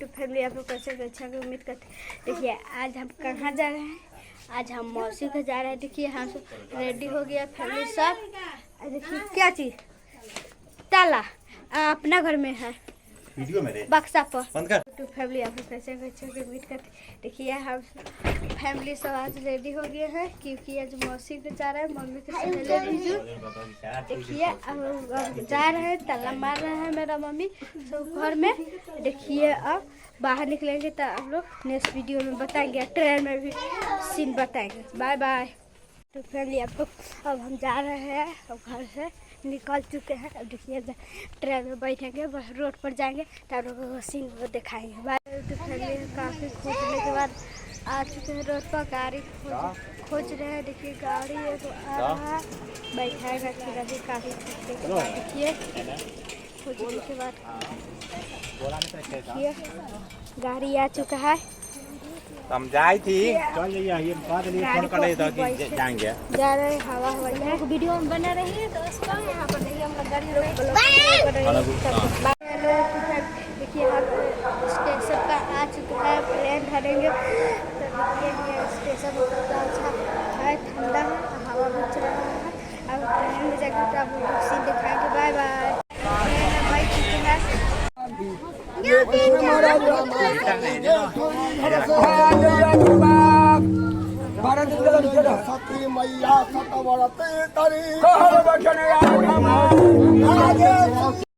YouTube family आप लोग कैसे अच्छा की उम्मीद करते हैं। देखिए आज हम कहाँ जा रहे हैं, आज हम मौसी के जा रहे हैं। देखिए हम सब रेडी हो गया फैमिली सब। देखिए क्या चीज़ ताला अपना घर में है वीडियो मेरे बक्सा पर। बंद कर। यूट्यूब फैमिली आप लोग कैसे अच्छा की उम्मीद करते हैं। देखिए हम फैमिली सब आज रेडी हो गए हैं क्योंकि आज मौसी के जा रहे हैं, मम्मी के साथ बीजू। देखिए अब जा रहे हैं, ताला मार रहे हैं मेरा मम्मी सब घर में। देखिए अब बाहर निकलेंगे तो आप लोग नेक्स्ट वीडियो में बताएंगे, ट्रेन में भी सीन बताएंगे। Bye bye. तो फैमिली आप लोग अब हम जा रहे हैं, अब घर से निकल चुके हैं। अब देखिए ट्रेन में बैठेंगे, बस रोड पर जाएंगे तो आप लोगों को सीन वो दिखाएंगे। बाय। तो फैमिली काफ़ी खोजने के बाद आ चुके हैं रोड पर, गाड़ी खोज रहे हैं। देखिए गाड़ी एक आ रहा है, बैठाएगा फिर अभी काफ़ी खोजने के बाद देखिए खोजने के बाद देखिए गाड़ी आ चुका है। हम जाई थी चल जाइए बाद में फोन कर ले तो जाएंगे। जा रहे हैं हवा हवाई है, वीडियो में बना रही है दोस्तों। यहाँ पर देखिए हम लोग गाड़ी रोक देखिए हम स्टेशन का आ चुका है, ट्रेन धरेंगे तो देखिए ये स्टेशन बहुत अच्छा है, ठंडा है, हवा भी चल रहा है। अब ट्रेन में जाकर तो आप लोग सीन दिखाएंगे। Bye bye. सती मैया सतवरती करी